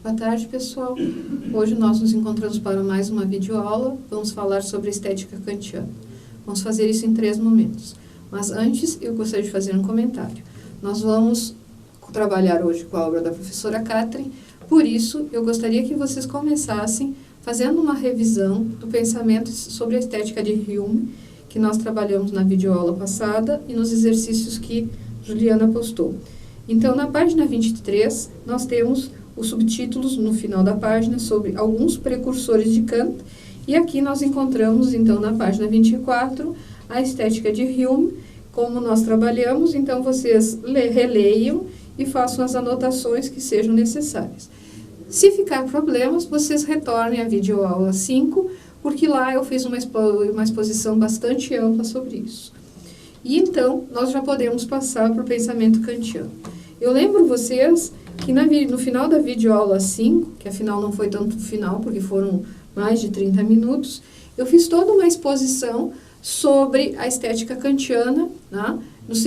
Boa tarde, pessoal. Hoje nós nos encontramos para mais uma videoaula. Vamos falar sobre a estética kantiana. Vamos fazer isso em 3 momentos. Mas antes, eu gostaria de fazer um comentário. Nós vamos trabalhar hoje com a obra da professora Catherine, por isso eu gostaria que vocês começassem fazendo uma revisão do pensamento sobre a estética de Hume, que nós trabalhamos na videoaula passada e nos exercícios que Juliana postou. Então, na página 23, nós temos os subtítulos no final da página sobre alguns precursores de Kant, e aqui nós encontramos, então, na página 24, a estética de Hume, como nós trabalhamos. Então, vocês releiam e façam as anotações que sejam necessárias. Se ficar problemas, vocês retornem à videoaula 5, porque lá eu fiz uma exposição bastante ampla sobre isso. E então, nós já podemos passar para o pensamento kantiano. Eu lembro vocês que no final da videoaula 5, que afinal não foi tanto final, porque foram mais de 30 minutos, eu fiz toda uma exposição sobre a estética kantiana, né, nas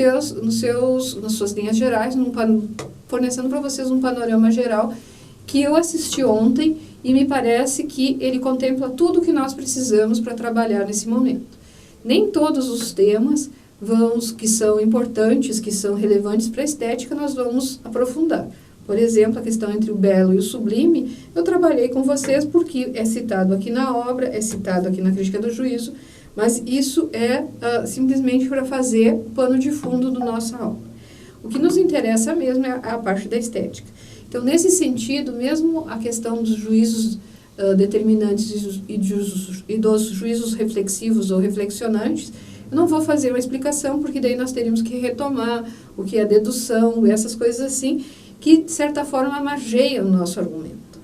suas linhas gerais, fornecendo para vocês um panorama geral que eu assisti ontem e me parece que ele contempla tudo o que nós precisamos para trabalhar nesse momento. Nem todos os temas que são importantes, que são relevantes para a estética, nós vamos aprofundar. Por exemplo, a questão entre o belo e o sublime, eu trabalhei com vocês porque é citado aqui na obra, é citado aqui na Crítica do Juízo, mas isso é simplesmente para fazer o pano de fundo do nossa aula. O que nos interessa mesmo é a parte da estética. Então, nesse sentido, mesmo a questão dos juízos determinantes e dos juízos reflexivos ou reflexionantes, eu não vou fazer uma explicação, porque daí nós teríamos que retomar o que é dedução, essas coisas assim, que, de certa forma, margeiam o nosso argumento.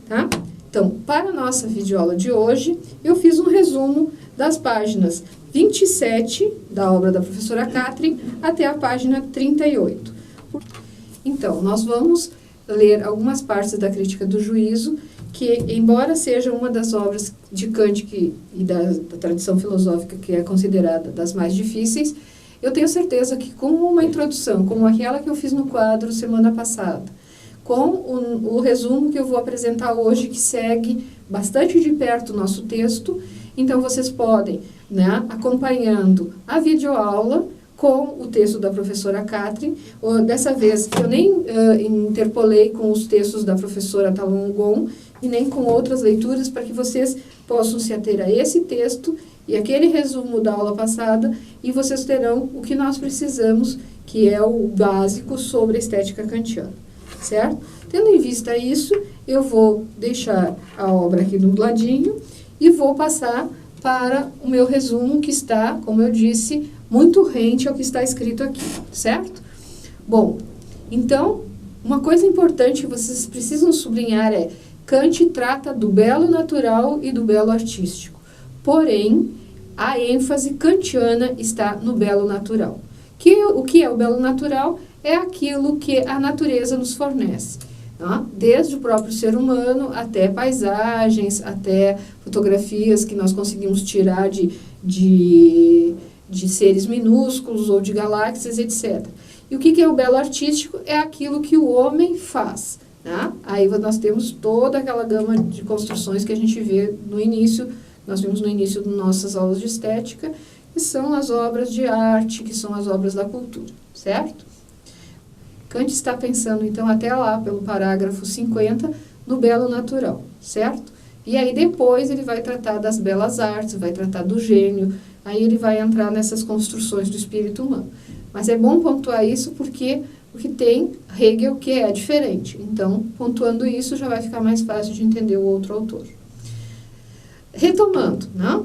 Tá? Então, para a nossa videoaula de hoje, eu fiz um resumo das páginas 27 da obra da professora Catherine até a página 38. Então, nós vamos ler algumas partes da Crítica do Juízo, que, embora seja uma das obras de Kant e da tradição filosófica que é considerada das mais difíceis, eu tenho certeza que com uma introdução, como aquela que eu fiz no quadro semana passada, com o resumo que eu vou apresentar hoje, que segue bastante de perto o nosso texto, então vocês podem, né, acompanhando a videoaula com o texto da professora Catherine. Dessa vez eu nem interpolei com os textos da professora Talon Gon e nem com outras leituras, para que vocês possam se ater a esse texto e aquele resumo da aula passada, e vocês terão o que nós precisamos, que é o básico sobre a estética kantiana, certo? Tendo em vista isso, eu vou deixar a obra aqui do ladinho e vou passar para o meu resumo, que está, como eu disse, muito rente ao que está escrito aqui, certo? Bom, então, uma coisa importante que vocês precisam sublinhar é: Kant trata do belo natural e do belo artístico, porém, a ênfase kantiana está no belo natural. O que é o belo natural? É aquilo que a natureza nos fornece, tá? Desde o próprio ser humano até paisagens, até fotografias que nós conseguimos tirar de seres minúsculos ou de galáxias, etc. E o que é o belo artístico? É aquilo que o homem faz, tá? Aí nós temos toda aquela gama de construções que a gente vê no início. Nós vimos no início das nossas aulas de estética, que são as obras de arte, que são as obras da cultura, certo? Kant está pensando, então, até lá, pelo parágrafo 50, no belo natural, certo? E aí depois ele vai tratar das belas artes, vai tratar do gênio, aí ele vai entrar nessas construções do espírito humano. Mas é bom pontuar isso porque tem Hegel que é diferente. Então, pontuando isso, já vai ficar mais fácil de entender o outro autor. Retomando, né?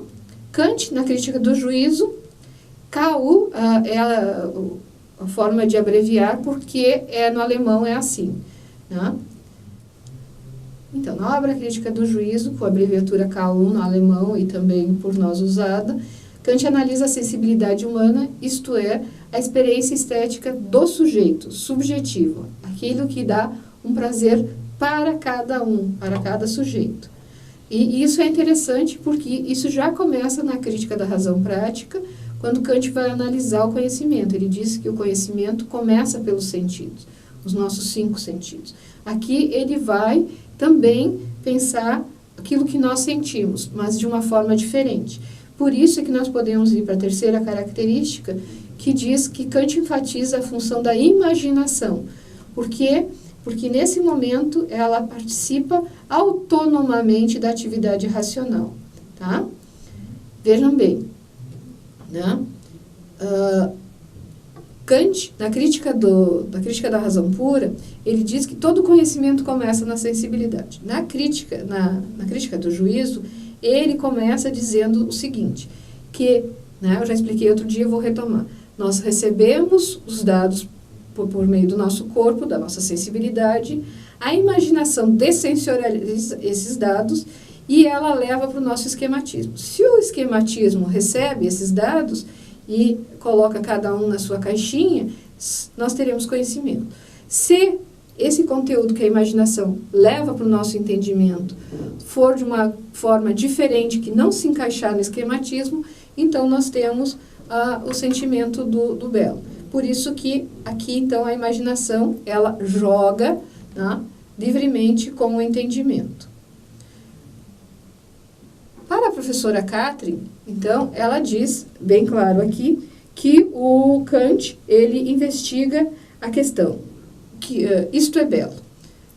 Kant, na Crítica do Juízo, KU é a forma de abreviar, porque no alemão é assim, né? Então, na obra Crítica do Juízo, com a abreviatura KU no alemão e também por nós usada, Kant analisa a sensibilidade humana, isto é, a experiência estética do sujeito, subjetivo, aquilo que dá um prazer para cada sujeito. E isso é interessante porque isso já começa na Crítica da Razão Prática, quando Kant vai analisar o conhecimento. Ele diz que o conhecimento começa pelos sentidos. os nossos 5 sentidos. Aqui ele vai também pensar aquilo que nós sentimos, mas de uma forma diferente. Por isso é que nós podemos ir para a terceira característica, que diz que Kant enfatiza a função da imaginação. Por quê? Porque nesse momento ela participa autonomamente da atividade racional. Tá? Vejam bem, né? Kant, na crítica da razão pura, ele diz que todo conhecimento começa na sensibilidade. Na crítica do juízo, ele começa dizendo o seguinte, que, né, eu já expliquei outro dia, eu vou retomar. Nós recebemos os dados por meio do nosso corpo, da nossa sensibilidade, a imaginação dessensorializa esses dados e ela leva para o nosso esquematismo. Se o esquematismo recebe esses dados e coloca cada um na sua caixinha, nós teremos conhecimento. Se esse conteúdo que a imaginação leva para o nosso entendimento for de uma forma diferente, que não se encaixar no esquematismo, então nós temos o sentimento do belo. Por isso que aqui, então, a imaginação, ela joga, né, livremente com o entendimento. Para a professora Catherine, então, ela diz, bem claro aqui, que o Kant, ele investiga a questão, que isto é belo.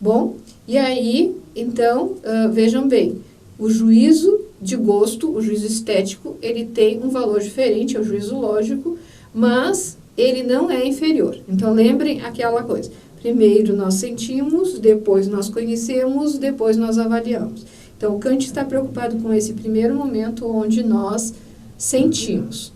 Bom, e aí, então, vejam bem, o juízo de gosto, o juízo estético, ele tem um valor diferente ao juízo lógico, mas ele não é inferior. Então, lembrem aquela coisa. Primeiro nós sentimos, depois nós conhecemos, depois nós avaliamos. Então, o Kant está preocupado com esse primeiro momento onde nós sentimos.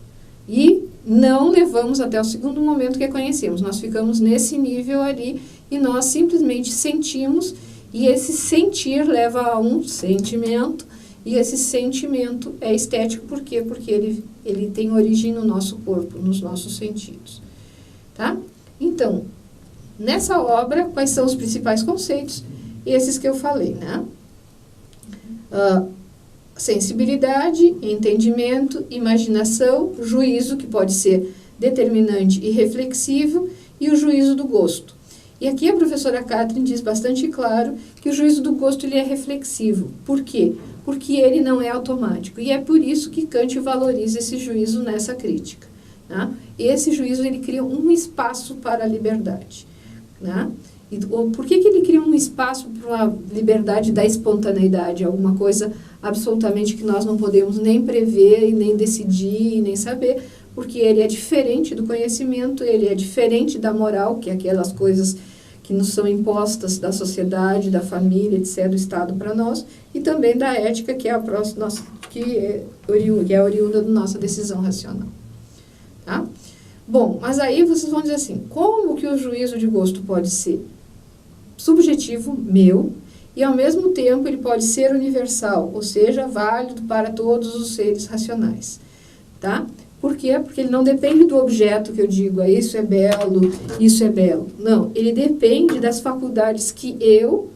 E não levamos até o segundo momento que conhecemos. Nós ficamos nesse nível ali e nós simplesmente sentimos, e esse sentir leva a um sentimento, e esse sentimento é estético. Por quê? Porque ele tem origem no nosso corpo, nos nossos sentidos. Tá? Então, nessa obra, quais são os principais conceitos? Esses que eu falei, né? Sensibilidade, entendimento, imaginação, juízo, que pode ser determinante e reflexivo, e o juízo do gosto. E aqui a professora Catherine diz bastante claro que o juízo do gosto ele é reflexivo. Por quê? Porque ele não é automático. E é por isso que Kant valoriza esse juízo nessa crítica. Né? Esse juízo ele cria um espaço para a liberdade. Né? E, por que ele cria um espaço para a liberdade da espontaneidade? Alguma coisa absolutamente que nós não podemos nem prever, e nem decidir, e nem saber, porque ele é diferente do conhecimento, ele é diferente da moral, que é aquelas coisas que nos são impostas da sociedade, da família, etc., do Estado para nós, e também da ética, que é a oriunda da nossa decisão racional. Tá? Bom, mas aí vocês vão dizer assim, como que o juízo de gosto pode ser subjetivo, meu, e ao mesmo tempo ele pode ser universal, ou seja, válido para todos os seres racionais, tá? Por quê? Porque ele não depende do objeto que eu digo, isso é belo, isso é belo. Não, ele depende das faculdades que eu,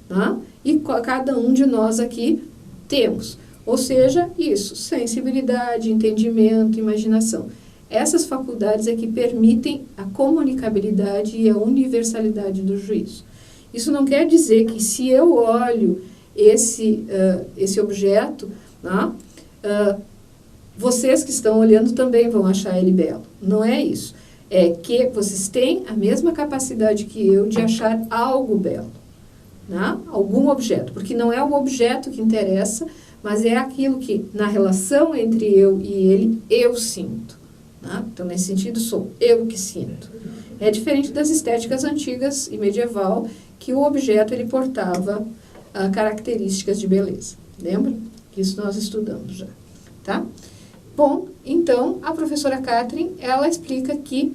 tá? E cada um de nós aqui temos. Ou seja, isso, sensibilidade, entendimento, imaginação. Essas faculdades é que permitem a comunicabilidade e a universalidade do juízo. Isso não quer dizer que se eu olho esse objeto, né, vocês que estão olhando também vão achar ele belo. Não é isso. É que vocês têm a mesma capacidade que eu de achar algo belo. Né? Algum objeto. Porque não é o objeto que interessa, mas é aquilo que, na relação entre eu e ele, eu sinto. Né? Então, nesse sentido, sou eu que sinto. É diferente das estéticas antigas e medieval, que o objeto ele portava características de beleza. Lembra? Isso nós estudamos já. Tá? Bom, então, a professora Catherine, ela explica que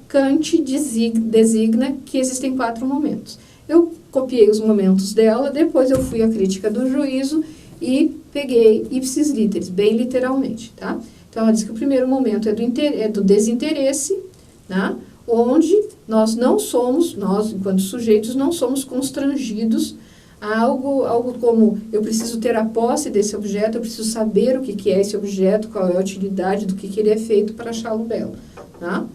Kant designa que existem 4 momentos. Eu copiei os momentos dela, depois eu fui à crítica do juízo e peguei ipsis literis, bem literalmente. Tá? Então, ela diz que o primeiro momento é do desinteresse, né? Onde nós não somos, nós, enquanto sujeitos, não somos constrangidos a algo como eu preciso ter a posse desse objeto, eu preciso saber o que é esse objeto, qual é a utilidade, do que ele é feito para achá-lo belo. Tá?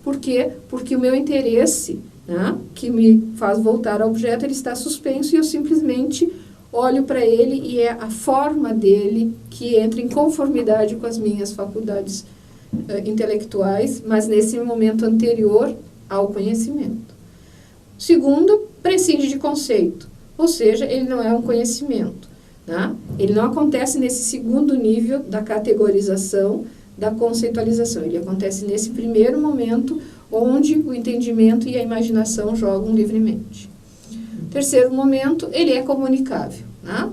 Por quê? Porque o meu interesse né, que me faz voltar ao objeto, ele está suspenso e eu simplesmente olho para ele e é a forma dele que entra em conformidade com as minhas faculdades intelectuais, mas nesse momento anterior ao conhecimento. Segundo, prescinde de conceito, ou seja, ele não é um conhecimento, né? Ele não acontece nesse segundo nível da categorização, da conceitualização, ele acontece nesse primeiro momento onde o entendimento e a imaginação jogam livremente. Terceiro momento, ele é comunicável, né?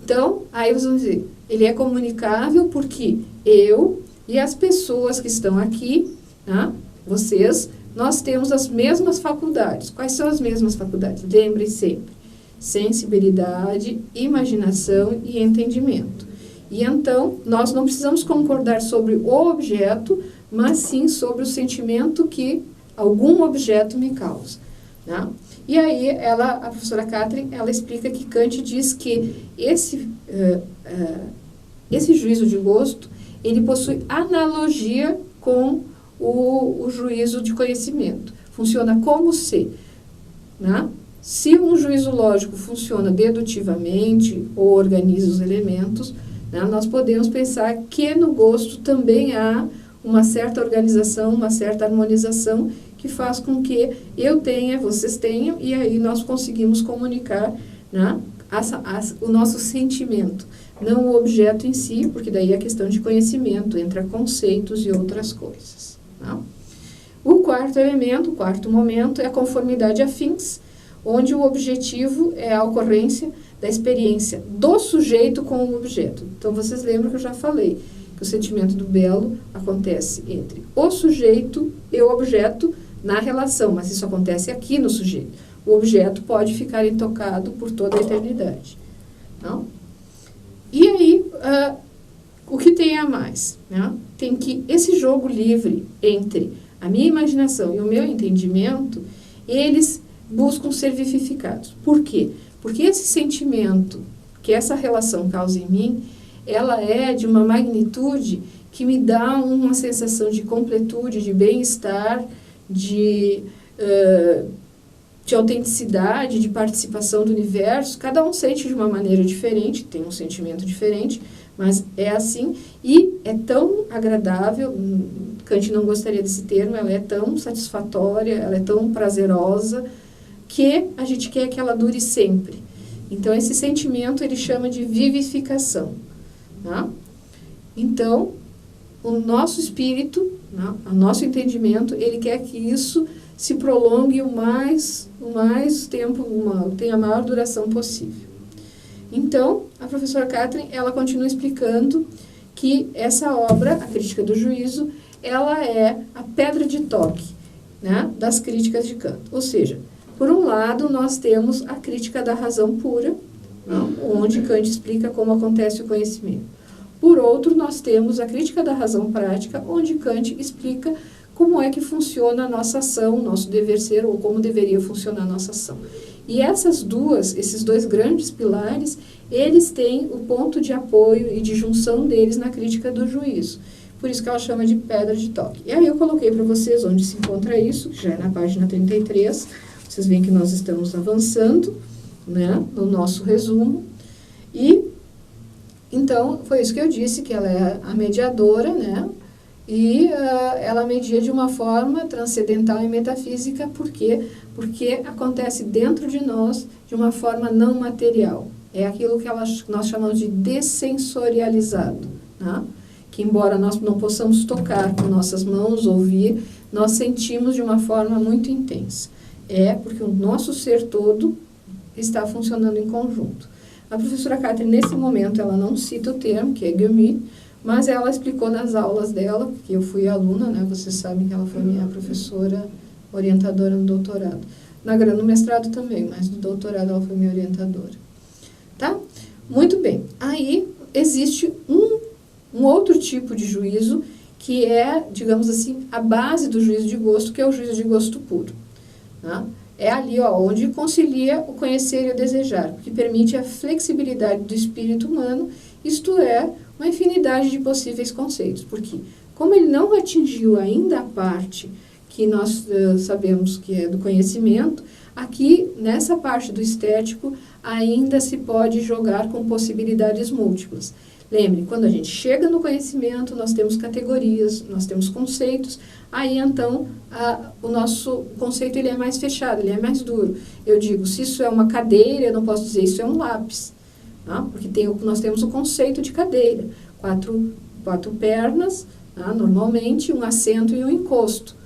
Então, aí vocês vão dizer, ele é comunicável porque eu e as pessoas que estão aqui, né, vocês, nós temos as mesmas faculdades. Quais são as mesmas faculdades? Lembrem sempre, sensibilidade, imaginação e entendimento. E então, nós não precisamos concordar sobre o objeto, mas sim sobre o sentimento que algum objeto me causa, né? E aí, a professora Catherine, ela explica que Kant diz que esse juízo de gosto, ele possui analogia com o juízo de conhecimento. Funciona como se, né? Se um juízo lógico funciona dedutivamente ou organiza os elementos, né, nós podemos pensar que no gosto também há uma certa organização, uma certa harmonização que faz com que eu tenha, vocês tenham, e aí nós conseguimos comunicar, né, o nosso sentimento, não o objeto em si, porque daí é questão de conhecimento, entra conceitos e outras coisas. Tá? O quarto elemento, o quarto momento, é a conformidade a fins, onde o objetivo é a ocorrência da experiência do sujeito com o objeto. Então, vocês lembram que eu já falei que o sentimento do belo acontece entre o sujeito e o objeto na relação, mas isso acontece aqui no sujeito. O objeto pode ficar intocado por toda a eternidade. Não? E aí, o que tem a mais? Né? Tem que esse jogo livre entre a minha imaginação e o meu entendimento, eles buscam ser vivificados. Por quê? Porque esse sentimento que essa relação causa em mim, ela é de uma magnitude que me dá uma sensação de completude, de bem-estar, de autenticidade, de participação do universo. Cada um sente de uma maneira diferente, tem um sentimento diferente, mas é assim, e é tão agradável, Kant não gostaria desse termo, ela é tão satisfatória, ela é tão prazerosa, que a gente quer que ela dure sempre. Então, esse sentimento ele chama de vivificação. Tá? Então, o nosso espírito, né, o nosso entendimento, ele quer que isso se prolongue o mais tempo, tenha a maior duração possível. Então, a professora Catherine, ela continua explicando que essa obra, a Crítica do Juízo, ela é a pedra de toque, né, das críticas de Kant. Ou seja, por um lado, nós temos a crítica da razão pura, né, onde Kant explica como acontece o conhecimento. Por outro, nós temos a crítica da razão prática, onde Kant explica como é que funciona a nossa ação, nosso dever ser, ou como deveria funcionar a nossa ação. E esses dois grandes pilares, eles têm o ponto de apoio e de junção deles na crítica do juízo. Por isso que ela chama de pedra de toque. E aí eu coloquei para vocês onde se encontra isso, que já é na página 33. Vocês veem que nós estamos avançando, né, no nosso resumo. E, então, foi isso que eu disse, que ela é a mediadora, né, e ela media de uma forma transcendental e metafísica. Por quê? Porque acontece dentro de nós de uma forma não material. É aquilo que nós chamamos de dessensorializado, né? Que embora nós não possamos tocar com nossas mãos, ouvir, nós sentimos de uma forma muito intensa. É porque o nosso ser todo está funcionando em conjunto. A professora Catherine, nesse momento, ela não cita o termo, que é Gemüt, mas ela explicou nas aulas dela, porque eu fui aluna, né? Vocês sabem que ela foi minha professora orientadora no doutorado. No mestrado também, mas no doutorado ela foi minha orientadora. Tá? Muito bem. Aí existe um outro tipo de juízo, que é, digamos assim, a base do juízo de gosto, que é o juízo de gosto puro. Tá? É ali, ó, onde concilia o conhecer e o desejar, que permite a flexibilidade do espírito humano, isto é, uma infinidade de possíveis conceitos. Porque, como ele não atingiu ainda a parte que nós sabemos que é do conhecimento, aqui, nessa parte do estético, ainda se pode jogar com possibilidades múltiplas. Lembre, quando a gente chega no conhecimento, nós temos categorias, nós temos conceitos, aí então o nosso conceito ele é mais fechado, ele é mais duro. Eu digo, se isso é uma cadeira, eu não posso dizer isso é um lápis, tá? Porque nós temos o conceito de cadeira, quatro pernas, tá? Normalmente um assento e um encosto,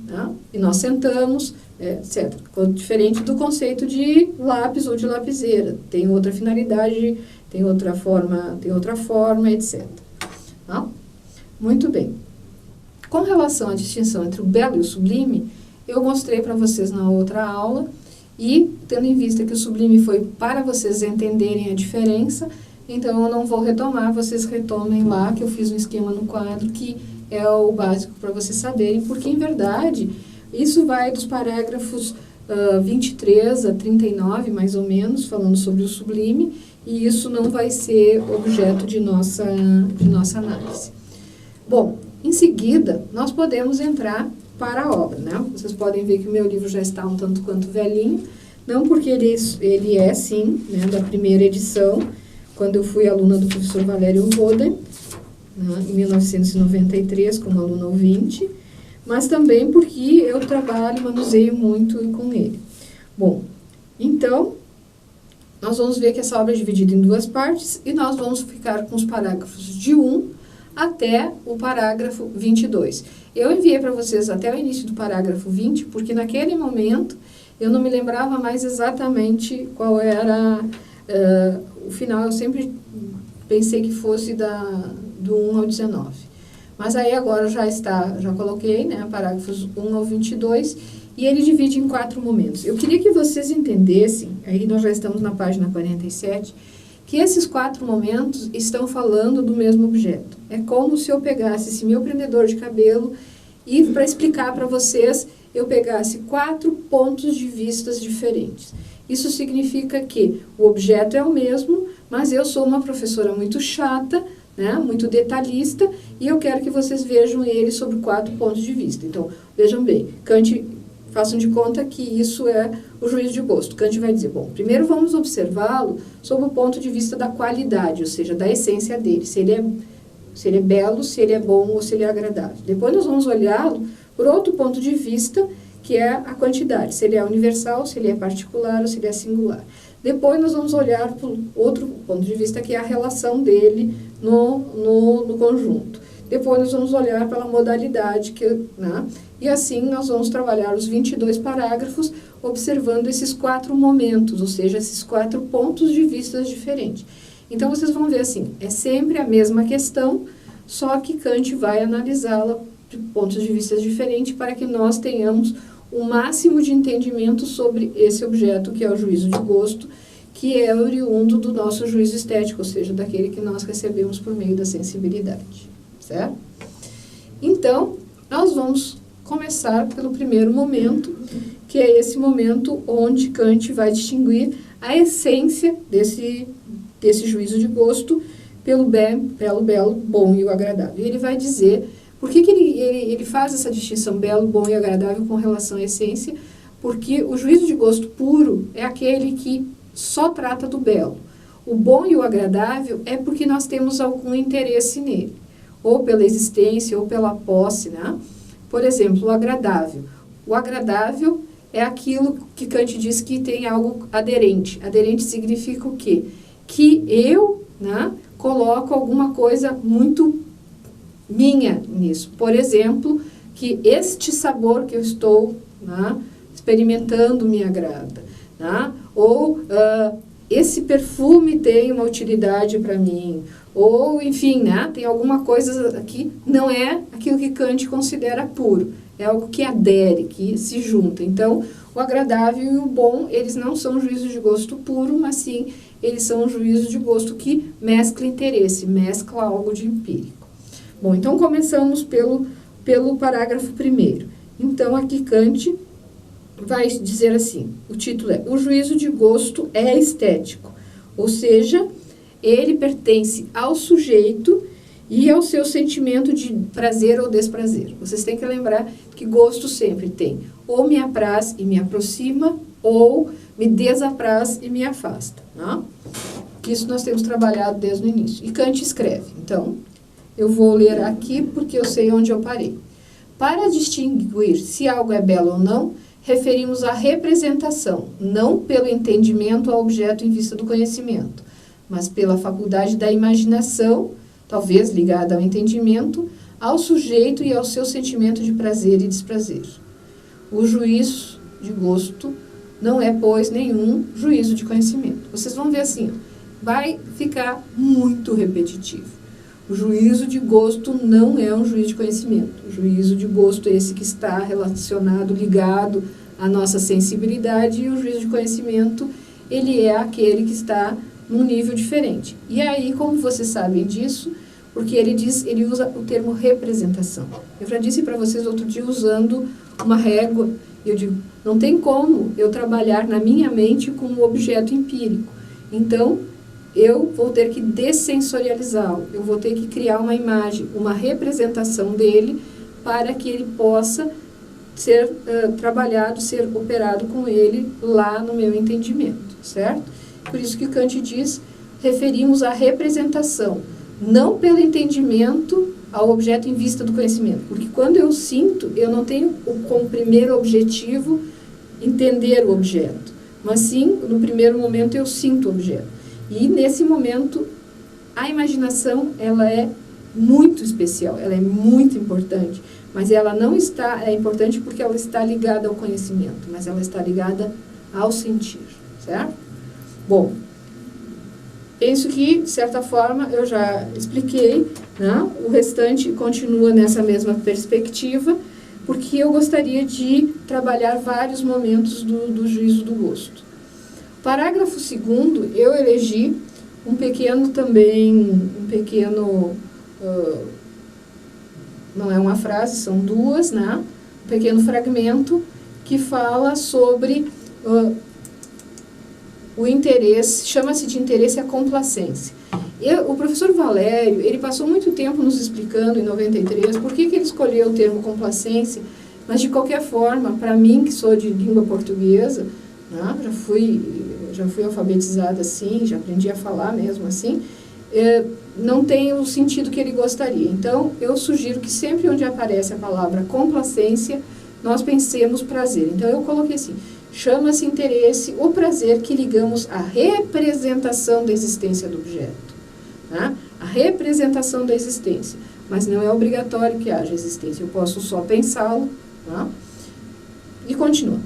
tá? E nós sentamos, etc. Diferente do conceito de lápis ou de lapiseira, tem outra finalidade, tem outra forma, etc. Tá? Muito bem. Com relação à distinção entre o belo e o sublime, eu mostrei para vocês na outra aula, e tendo em vista que o sublime foi para vocês entenderem a diferença, então eu não vou retomar, vocês retomem lá, que eu fiz um esquema no quadro, que é o básico para vocês saberem, porque em verdade, isso vai dos parágrafos 23 a 39, mais ou menos, falando sobre o sublime, e isso não vai ser objeto de nossa análise. Bom, em seguida, nós podemos entrar para a obra, né? Vocês podem ver que o meu livro já está um tanto quanto velhinho, não porque ele é, sim, né, da primeira edição, quando eu fui aluna do professor Valério Roden, né, em 1993, como aluna ouvinte, mas também porque eu trabalho e manuseio muito com ele. Bom, então, nós vamos ver que essa obra é dividida em duas partes e nós vamos ficar com os parágrafos de 1 até o parágrafo 22. Eu enviei para vocês até o início do parágrafo 20, porque naquele momento eu não me lembrava mais exatamente qual era o final. Eu sempre pensei que fosse do 1 ao 19. Mas aí agora já coloquei, né, parágrafos 1 ao 22, e ele divide em 4 momentos. Eu queria que vocês entendessem, aí nós já estamos na página 47, que esses 4 momentos estão falando do mesmo objeto. É como se eu pegasse esse meu prendedor de cabelo e, para explicar para vocês, eu pegasse 4 pontos de vista diferentes. Isso significa que o objeto é o mesmo, mas eu sou uma professora muito chata, né, muito detalhista, e eu quero que vocês vejam ele sob 4 pontos de vista. Então, vejam bem, Kant, façam de conta que isso é o juízo de gosto. Kant vai dizer, bom, primeiro vamos observá-lo sob o ponto de vista da qualidade, ou seja, da essência dele, se ele é belo, se ele é bom ou se ele é agradável. Depois nós vamos olhá-lo por outro ponto de vista, que é a quantidade, se ele é universal, se ele é particular ou se ele é singular. Depois nós vamos olhar por outro ponto de vista, que é a relação dele no conjunto. Depois nós vamos olhar pela modalidade, né? E assim nós vamos trabalhar os 22 parágrafos, observando esses 4 momentos, ou seja, esses 4 pontos de vista diferentes. Então vocês vão ver assim, é sempre a mesma questão, só que Kant vai analisá-la de pontos de vista diferentes para que nós tenhamos o máximo de entendimento sobre esse objeto, que é o juízo de gosto, que é oriundo do nosso juízo estético, ou seja, daquele que nós recebemos por meio da sensibilidade, certo? Então, nós vamos começar pelo primeiro momento, que é esse momento onde Kant vai distinguir a essência desse juízo de gosto pelo belo, bom e o agradável. E ele vai dizer, por que ele faz essa distinção belo, bom e agradável com relação à essência? Porque o juízo de gosto puro é aquele que só trata do belo. O bom e o agradável é porque nós temos algum interesse nele, ou pela existência, ou pela posse, né? Por exemplo, o agradável. O agradável é aquilo que Kant diz que tem algo aderente. Aderente significa o quê? Que eu, né, coloco alguma coisa muito minha nisso. Por exemplo, que este sabor que eu estou, né, experimentando me agrada, né? Ou esse perfume tem uma utilidade para mim, ou enfim, né, tem alguma coisa que não é aquilo que Kant considera puro, é algo que adere, que se junta. Então, o agradável e o bom, eles não são juízos de gosto puro, mas sim, eles são juízos de gosto que mescla interesse, mescla algo de empírico. Bom, então começamos pelo parágrafo primeiro. Então, aqui Kant vai dizer assim, o título é: o juízo de gosto é estético, ou seja, ele pertence ao sujeito e ao seu sentimento de prazer ou desprazer. Vocês têm que lembrar que gosto sempre tem ou me apraz e me aproxima, ou me desapraz e me afasta. Né? Que isso nós temos trabalhado desde o início. E Kant escreve. Então, eu vou ler aqui porque eu sei onde eu parei. Para distinguir se algo é belo ou não, referimos à representação, não pelo entendimento ao objeto em vista do conhecimento, mas pela faculdade da imaginação, talvez ligada ao entendimento, ao sujeito e ao seu sentimento de prazer e desprazer. O juízo de gosto não é, pois, nenhum juízo de conhecimento. Vocês vão ver assim, vai ficar muito repetitivo. O juízo de gosto não é um juízo de conhecimento. O juízo de gosto é esse que está relacionado, ligado à nossa sensibilidade, e o juízo de conhecimento, ele é aquele que está num nível diferente. E aí, como vocês sabem disso? Porque ele usa o termo representação. Eu já disse para vocês outro dia usando uma régua, eu digo, não tem como eu trabalhar na minha mente com um objeto empírico. Então, eu vou ter que dessensorializá-lo, eu vou ter que criar uma imagem, uma representação dele para que ele possa ser trabalhado, ser operado com ele lá no meu entendimento, certo? Por isso que Kant diz, referimos à representação, não pelo entendimento ao objeto em vista do conhecimento. Porque quando eu sinto, eu não tenho como primeiro objetivo entender o objeto, mas sim, no primeiro momento, eu sinto o objeto. E nesse momento, a imaginação, ela é muito especial, ela é muito importante, mas ela não está, é importante porque ela está ligada ao conhecimento, mas ela está ligada ao sentir, certo? Bom, penso que, de certa forma, eu já expliquei, né? O restante continua nessa mesma perspectiva, porque eu gostaria de trabalhar vários momentos do juízo do gosto. Parágrafo 2º, eu elegi um pequeno, não é uma frase, são duas, né? Um pequeno fragmento que fala sobre o interesse, chama-se de interesse a complacência. O professor Valério, ele passou muito tempo nos explicando, em 93, por que ele escolheu o termo complacência, mas de qualquer forma, para mim, que sou de língua portuguesa, né, já fui alfabetizada assim, já aprendi a falar mesmo assim, não tem o sentido que ele gostaria. Então, eu sugiro que sempre onde aparece a palavra complacência, nós pensemos prazer. Então, eu coloquei assim, chama-se interesse o prazer que ligamos à representação da existência do objeto. Né? A representação da existência. Mas não é obrigatório que haja existência, eu posso só pensá-lo. Né? E continua.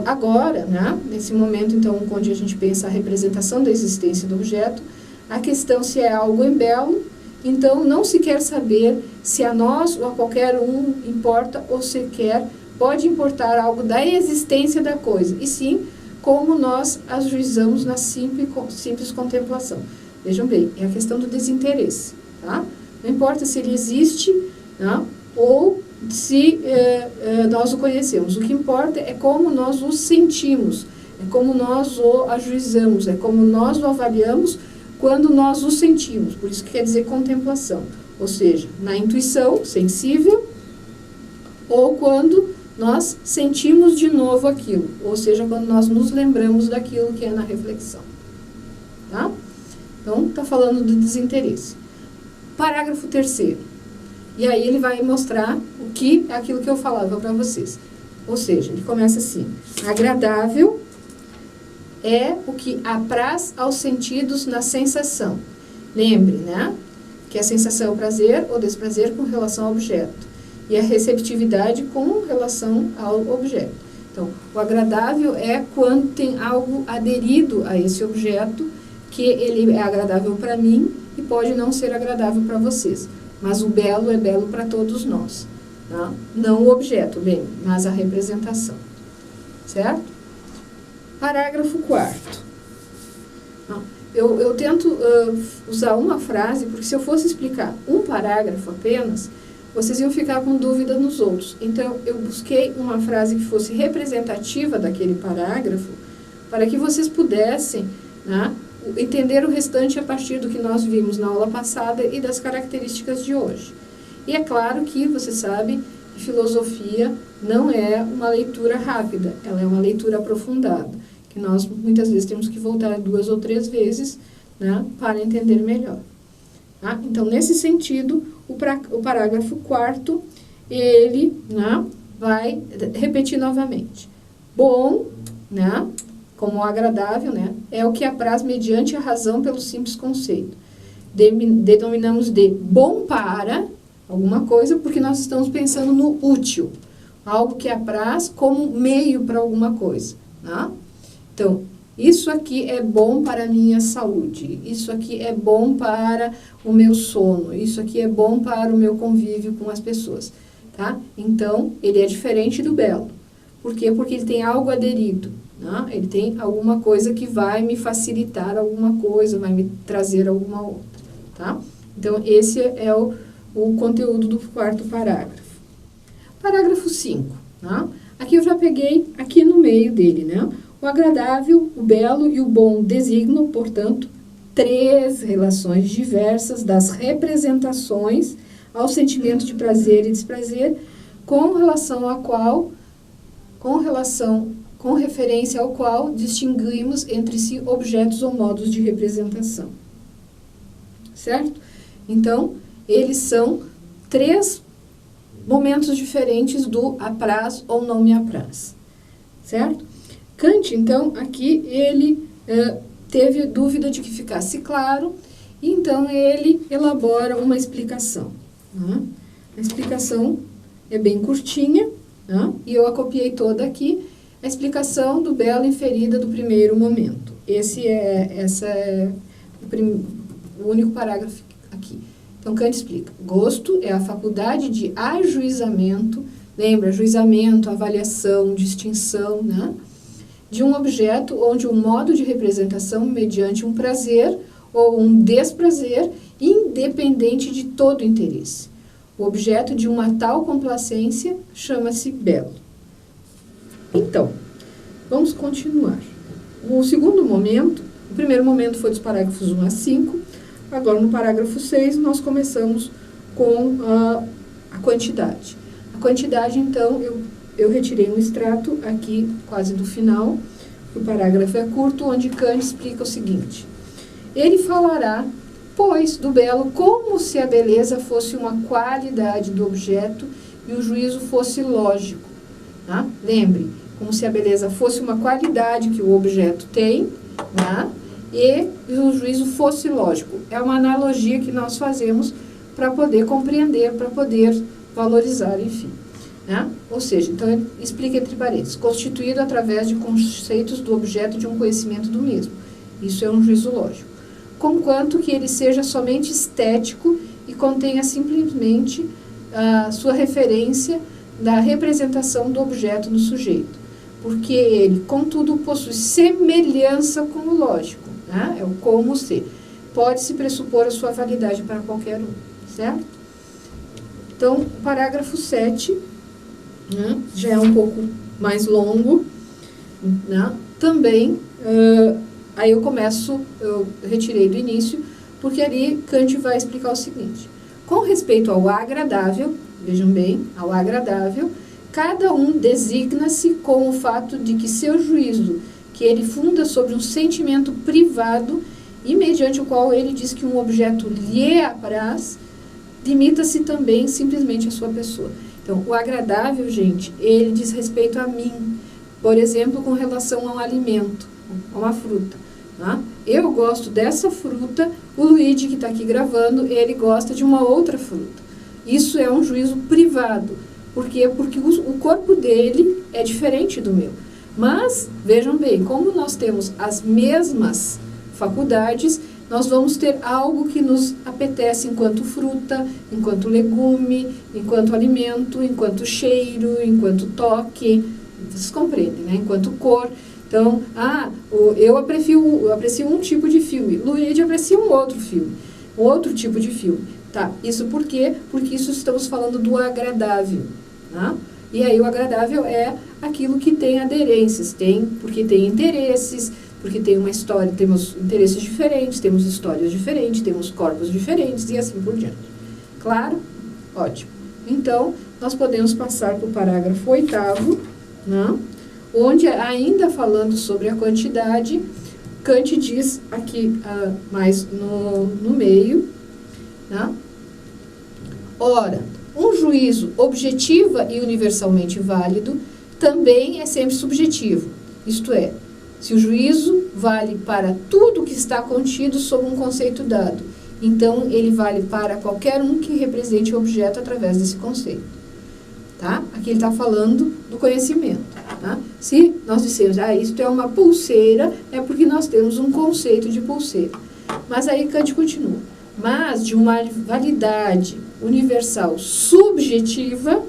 Agora, né, nesse momento, então, onde a gente pensa a representação da existência do objeto, a questão se é algo em belo, então não se quer saber se a nós ou a qualquer um importa ou sequer pode importar algo da existência da coisa, e sim como nós ajuizamos na simples contemplação. Vejam bem, é a questão do desinteresse, tá? Não importa se ele existe, né, ou se nós o conhecemos. O que importa é como nós o sentimos, é como nós o ajuizamos, é como nós o avaliamos quando nós o sentimos. Por isso que quer dizer contemplação. Ou seja, na intuição sensível, ou quando nós sentimos de novo aquilo. Ou seja, quando nós nos lembramos daquilo que é na reflexão. Tá? Então, está falando do desinteresse. Parágrafo 3º. E aí ele vai mostrar o que é aquilo que eu falava para vocês. Ou seja, ele começa assim, agradável é o que apraz aos sentidos na sensação. Lembre, né, que a sensação é o prazer ou desprazer com relação ao objeto. E a receptividade com relação ao objeto. Então, o agradável é quando tem algo aderido a esse objeto, que ele é agradável para mim e pode não ser agradável para vocês. Mas o belo é belo para todos nós. Tá? Não o objeto, bem, mas a representação. Certo? Parágrafo 4º. Eu tento usar uma frase, porque se eu fosse explicar um parágrafo apenas, vocês iam ficar com dúvida nos outros. Então, eu busquei uma frase que fosse representativa daquele parágrafo, para que vocês pudessem, né, entender o restante a partir do que nós vimos na aula passada e das características de hoje. E é claro que você sabe que filosofia não é uma leitura rápida, ela é uma leitura aprofundada, que nós muitas vezes temos que voltar 2 ou 3 vezes, né, para entender melhor. Tá? Então, nesse sentido, o parágrafo 4º, ele, né, vai repetir novamente. Bom, né, como agradável, né, é o que apraz mediante a razão pelo simples conceito. Denominamos de bom para alguma coisa, porque nós estamos pensando no útil, algo que apraz como meio para alguma coisa. Né? Então, isso aqui é bom para a minha saúde, isso aqui é bom para o meu sono, isso aqui é bom para o meu convívio com as pessoas. Tá? Então, ele é diferente do belo. Por quê? Porque ele tem algo aderido. Né? Ele tem alguma coisa que vai me facilitar alguma coisa, vai me trazer alguma outra. Tá? Então, esse é o conteúdo do 4º parágrafo. Parágrafo 5. Né? Aqui eu já peguei aqui no meio dele, né? O agradável, o belo e o bom designam, portanto, 3 relações diversas das representações ao sentimento de prazer e desprazer, com referência ao qual distinguimos entre si objetos ou modos de representação. Certo? Então, eles são 3 momentos diferentes do apraz ou não me apraz. Certo? Kant, então, aqui ele teve dúvida de que ficasse claro, e então ele elabora uma explicação. Né? A explicação é bem curtinha, né? E eu a copiei toda aqui, a explicação do belo inferida do primeiro momento. Esse é o único parágrafo aqui. Então, Kant explica. Gosto é a faculdade de ajuizamento, lembra, ajuizamento, avaliação, distinção, né? De um objeto onde o modo de representação mediante um prazer ou um desprazer independente de todo interesse. O objeto de uma tal complacência chama-se belo. Então, vamos continuar. O segundo momento, o primeiro momento foi dos parágrafos 1 a 5, agora no parágrafo 6 nós começamos com a quantidade. A quantidade, então, eu retirei um extrato aqui, quase do final, o parágrafo é curto, onde Kant explica o seguinte. Ele falará, pois, do belo como se a beleza fosse uma qualidade do objeto e o juízo fosse lógico. Tá? Lembre, como se a beleza fosse uma qualidade que o objeto tem, tá? E o juízo fosse lógico. É uma analogia que nós fazemos para poder compreender, para poder valorizar, enfim. Né? Ou seja, então ele explica entre parênteses, constituído através de conceitos do objeto de um conhecimento do mesmo. Isso é um juízo lógico. Conquanto que ele seja somente estético e contenha simplesmente a sua referência da representação do objeto no sujeito. Porque ele, contudo, possui semelhança com o lógico, né? É o como ser. Pode-se pressupor a sua validade para qualquer um, certo? Então, o parágrafo 7, né, já é um pouco mais longo, né? Também, aí eu retirei do início, porque ali Kant vai explicar o seguinte. Com respeito ao agradável, vejam bem, ao agradável, cada um designa-se com o fato de que seu juízo, que ele funda sobre um sentimento privado e mediante o qual ele diz que um objeto lhe apraz, limita-se também simplesmente a sua pessoa. Então, o agradável, gente, ele diz respeito a mim, por exemplo, com relação a um alimento, a uma fruta. Tá? Eu gosto dessa fruta, o Luigi, que está aqui gravando, ele gosta de uma outra fruta. Isso é um juízo privado. Por quê? Porque o corpo dele é diferente do meu. Mas, vejam bem, como nós temos as mesmas faculdades, nós vamos ter algo que nos apetece enquanto fruta, enquanto legume, enquanto alimento, enquanto cheiro, enquanto toque, vocês compreendem, né? Enquanto cor. Então, eu aprecio um tipo de filme, Luigi aprecia um outro filme, um outro tipo de filme. Tá, isso por quê? Porque isso estamos falando do agradável, né? E aí o agradável é aquilo que tem aderências, porque tem interesses, porque tem uma história, temos interesses diferentes, temos histórias diferentes, temos corpos diferentes e assim por diante. Claro? Ótimo. Então, nós podemos passar para o parágrafo 8º, né? Onde, ainda falando sobre a quantidade, Kant diz aqui, mais no meio, né? Ora, um juízo objetiva e universalmente válido também é sempre subjetivo, isto é, se o juízo vale para tudo que está contido sob um conceito dado, então ele vale para qualquer um que represente o objeto através desse conceito. Tá? Aqui ele está falando do conhecimento. Tá? Se nós dissemos, isto é uma pulseira, é porque nós temos um conceito de pulseira. Mas aí Kant continua. Mas de uma validade universal subjetiva,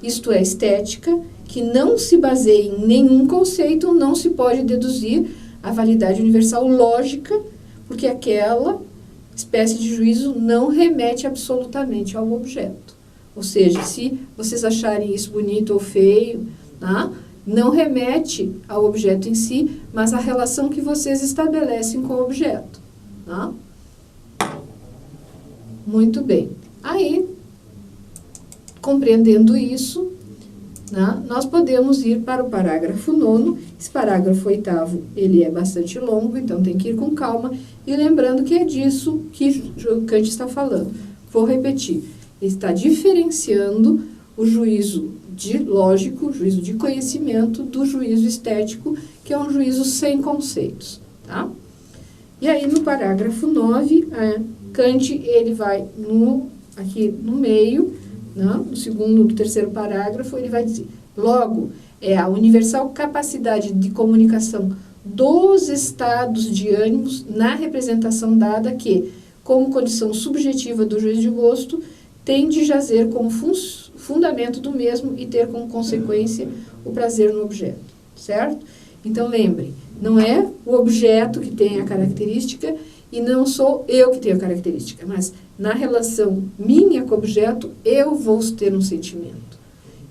isto é, estética, que não se baseia em nenhum conceito, não se pode deduzir a validade universal lógica, porque aquela espécie de juízo não remete absolutamente ao objeto. Ou seja, se vocês acharem isso bonito ou feio, tá? Não remete ao objeto em si, mas à relação que vocês estabelecem com o objeto. Tá? Muito bem. Aí, compreendendo isso, né, nós podemos ir para o parágrafo 9º. Esse parágrafo 8º, ele é bastante longo, então tem que ir com calma. E lembrando que é disso que Kant está falando. Vou repetir. Ele está diferenciando o juízo lógico, o juízo de conhecimento, do juízo estético, que é um juízo sem conceitos. Tá? E aí, no parágrafo 9, Kant ele vai aqui no meio, né, no segundo, no terceiro parágrafo, ele vai dizer, logo, é a universal capacidade de comunicação dos estados de ânimos na representação dada que, como condição subjetiva do juízo de gosto, tem de jazer como fundamento do mesmo e ter como consequência o prazer no objeto, certo? Então, lembre, não é o objeto que tem a característica e não sou eu que tenho a característica, mas na relação minha com o objeto, eu vou ter um sentimento.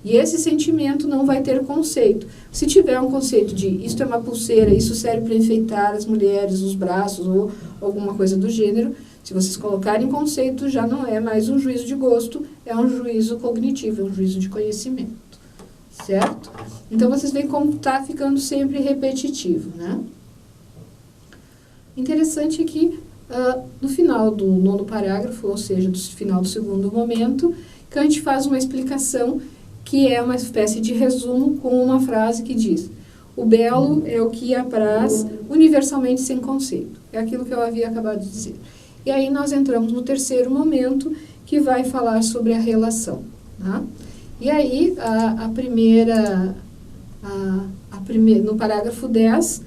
E esse sentimento não vai ter conceito. Se tiver um conceito de isto é uma pulseira, isso serve para enfeitar as mulheres, os braços ou alguma coisa do gênero, se vocês colocarem conceito, já não é mais um juízo de gosto, é um juízo cognitivo, é um juízo de conhecimento. Certo? Então, vocês veem como está ficando sempre repetitivo, né? Interessante é que, no final do 9º parágrafo, ou seja, no final do segundo momento, Kant faz uma explicação que é uma espécie de resumo com uma frase que diz: o belo é o que apraz universalmente sem conceito. É aquilo que eu havia acabado de dizer. E aí nós entramos no terceiro momento, que vai falar sobre a relação. Tá? E aí, no parágrafo 10,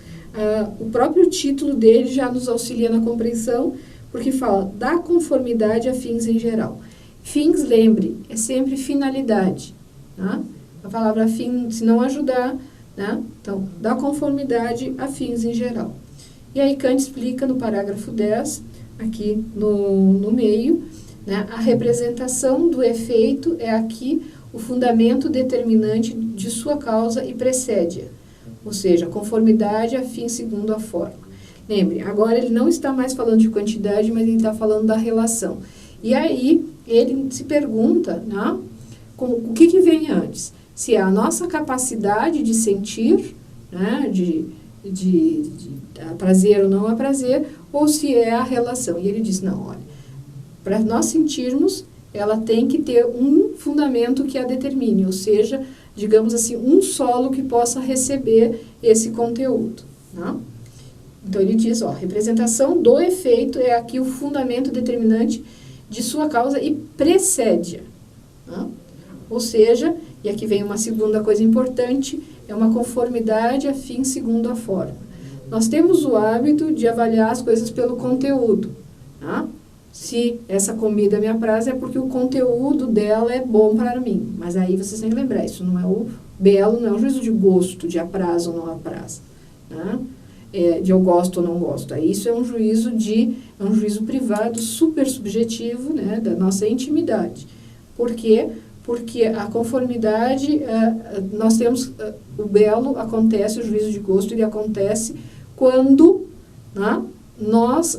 o próprio título dele já nos auxilia na compreensão, porque fala da conformidade a fins em geral. Fins, lembre, é sempre finalidade. Tá? A palavra fim, se não ajudar, né? Então, da conformidade a fins em geral. E aí Kant explica no parágrafo 10, aqui no meio, né? A representação do efeito é aqui o fundamento determinante de sua causa e precede-a, ou seja, conformidade a fim segundo a forma. Lembre, agora ele não está mais falando de quantidade, mas ele está falando da relação. E aí ele se pergunta, né, o que vem antes? Se é a nossa capacidade de sentir, né, de prazer ou não a prazer, ou se é a relação. E ele diz, não, olha, para nós sentirmos, ela tem que ter um fundamento que a determine, ou seja, digamos assim, um solo que possa receber esse conteúdo. Né? Então, ele diz, representação do efeito é aqui o fundamento determinante de sua causa e precede-a. Né? Ou seja, e aqui vem uma segunda coisa importante, é uma conformidade a fim segundo a forma. Nós temos o hábito de avaliar as coisas pelo conteúdo. Tá? Se essa comida me apraz, é porque o conteúdo dela é bom para mim. Mas aí vocês têm que lembrar, isso não é o belo, não é um juízo de gosto, de apraz ou não apraz. Né? De eu gosto ou não gosto. Aí isso é um juízo privado, super subjetivo, né, da nossa intimidade. Por quê? Porque a conformidade, nós temos, o belo acontece, o juízo de gosto, ele acontece quando, né,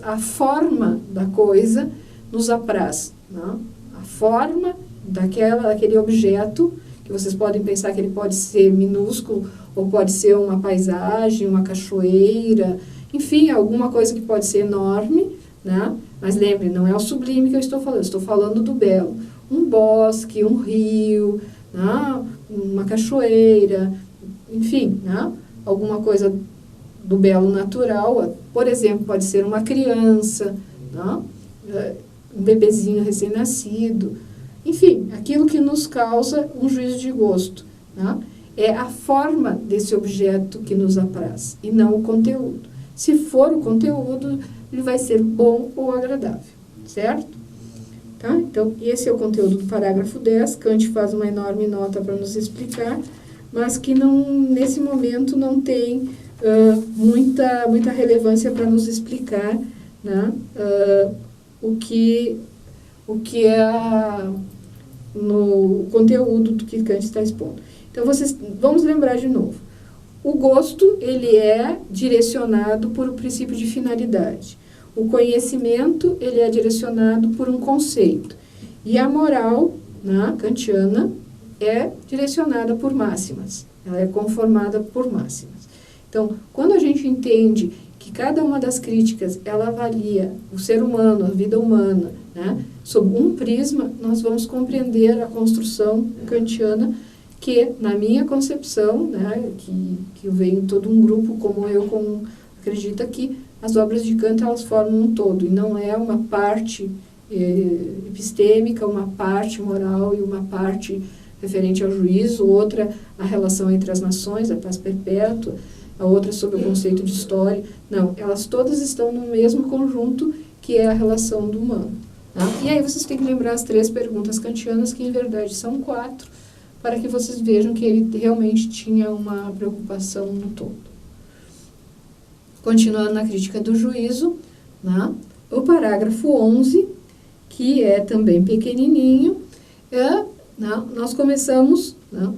a forma da coisa nos apraz, né? A forma daquele objeto, que vocês podem pensar que ele pode ser minúsculo, ou pode ser uma paisagem, uma cachoeira, enfim, alguma coisa que pode ser enorme, né? Mas lembre, não é o sublime que eu estou falando do belo. Um bosque, um rio, né? Uma cachoeira, enfim, né? Alguma coisa do belo natural, por exemplo, pode ser uma criança, né? Um bebezinho recém-nascido, enfim, aquilo que nos causa um juízo de gosto, né? É a forma desse objeto que nos apraz, e não o conteúdo. Se for o conteúdo, ele vai ser bom ou agradável, certo? Tá? Então, esse é o conteúdo do parágrafo 10. Kant faz uma enorme nota para nos explicar, mas que nesse momento não tem muita relevância para nos explicar, né, o que é no conteúdo do que Kant está expondo. Então, vamos lembrar de novo. O gosto, ele é direcionado por um princípio de finalidade. O conhecimento, ele é direcionado por um conceito. E a moral, né, kantiana, é direcionada por máximas. Ela é conformada por máximas. Então, quando a gente entende que cada uma das críticas, ela avalia o ser humano, a vida humana, né, sob um prisma, nós vamos compreender a construção kantiana, que, na minha concepção, né, que vem todo um grupo como eu acredita que as obras de Kant, elas formam um todo, e não é uma parte epistêmica, uma parte moral e uma parte referente ao juízo, outra a relação entre as nações, a paz perpétua, a outra sobre o conceito de história. Não, elas todas estão no mesmo conjunto, que é a relação do humano. Tá? E aí vocês têm que lembrar as 3 perguntas kantianas, que em verdade são 4, para que vocês vejam que ele realmente tinha uma preocupação no todo. Continuando na crítica do juízo, né, o parágrafo 11, que é também pequenininho, nós começamos, né,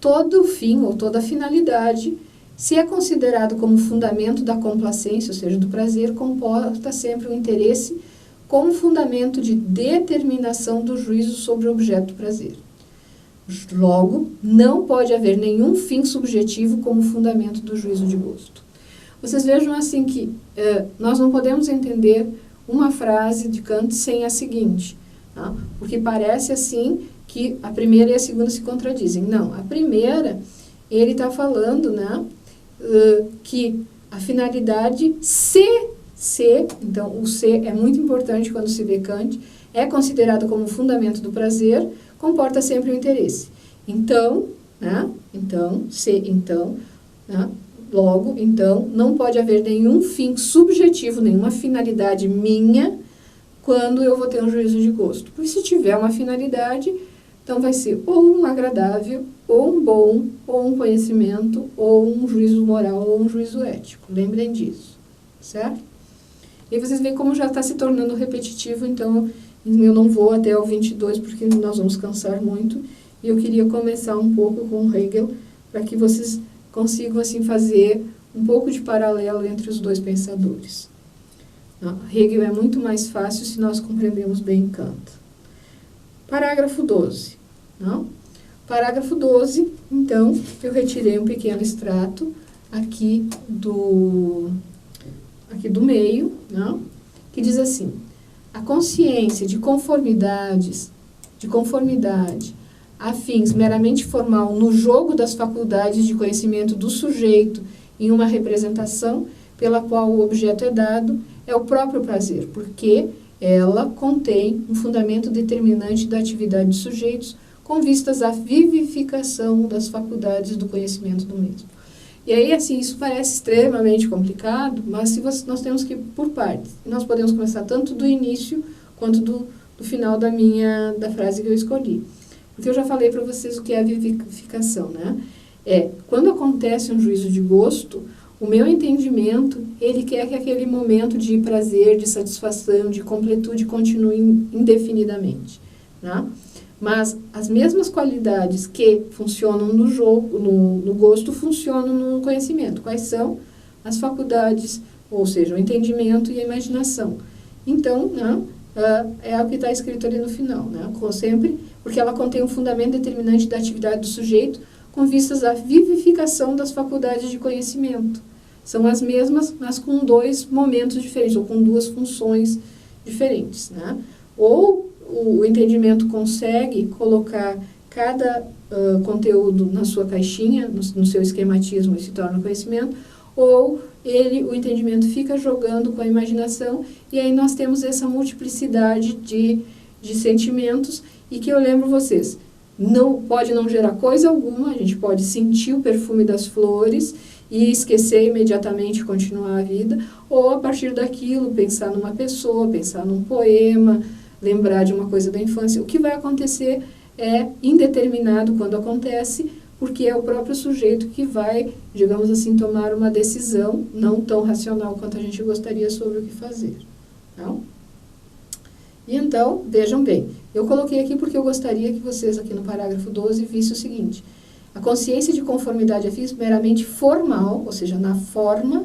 todo fim ou toda finalidade, se é considerado como fundamento da complacência, ou seja, do prazer, comporta sempre o interesse como fundamento de determinação do juízo sobre o objeto do prazer. Logo, não pode haver nenhum fim subjetivo como fundamento do juízo de gosto. Vocês vejam assim que nós não podemos entender uma frase de Kant sem a seguinte, tá? Porque parece assim que a primeira e a segunda se contradizem. Não, a primeira, ele está falando, né, que a finalidade então o se é muito importante quando se vê Kant, é considerado como fundamento do prazer, comporta sempre o interesse. Então, né, né, logo, então, não pode haver nenhum fim subjetivo, nenhuma finalidade minha, quando eu vou ter um juízo de gosto. Porque se tiver uma finalidade, então vai ser ou um agradável, ou um bom, ou um conhecimento, ou um juízo moral, ou um juízo ético. Lembrem disso, certo? E aí vocês veem como já está se tornando repetitivo, então eu não vou até o 22, porque nós vamos cansar muito, e eu queria começar um pouco com Hegel, para que vocês consigam assim fazer um pouco de paralelo entre os dois pensadores. Hegel é muito mais fácil se nós compreendemos bem Kant. Parágrafo 12. Não? Parágrafo 12, então, eu retirei um pequeno extrato aqui do meio, não? Que diz assim: a consciência de conformidade a fins meramente formal no jogo das faculdades de conhecimento do sujeito em uma representação pela qual o objeto é dado, é o próprio prazer, porque ela contém um fundamento determinante da atividade dos sujeitos com vistas à vivificação das faculdades do conhecimento do mesmo. E aí, assim, isso parece extremamente complicado, mas nós temos que ir por partes. Nós podemos começar tanto do início quanto do final da frase que eu escolhi. Porque eu já falei para vocês o que é a vivificação, né? Quando acontece um juízo de gosto, o meu entendimento, ele quer que aquele momento de prazer, de satisfação, de completude continue indefinidamente, né? Mas as mesmas qualidades que funcionam no jogo, no gosto, funcionam no conhecimento. Quais são? as faculdades, ou seja, o entendimento e a imaginação. Então, né, é o que está escrito ali no final, né, sempre, porque ela contém um fundamento determinante da atividade do sujeito com vistas à vivificação das faculdades de conhecimento. São as mesmas, mas com dois momentos diferentes, ou com duas funções diferentes, né? Ou o entendimento consegue colocar cada conteúdo na sua caixinha, no seu esquematismo e se torna conhecimento, ou o entendimento fica jogando com a imaginação e aí nós temos essa multiplicidade de sentimentos e que eu lembro vocês, pode não gerar coisa alguma, a gente pode sentir o perfume das flores e esquecer imediatamente e continuar a vida, ou a partir daquilo pensar numa pessoa, pensar num poema, lembrar de uma coisa da infância. O que vai acontecer é indeterminado quando acontece, porque é o próprio sujeito que vai, digamos assim, tomar uma decisão não tão racional quanto a gente gostaria sobre o que fazer. Não? E então, vejam bem, eu coloquei aqui porque eu gostaria que vocês aqui no parágrafo 12 vissem o seguinte: a consciência de conformidade a fins meramente formal, ou seja, na forma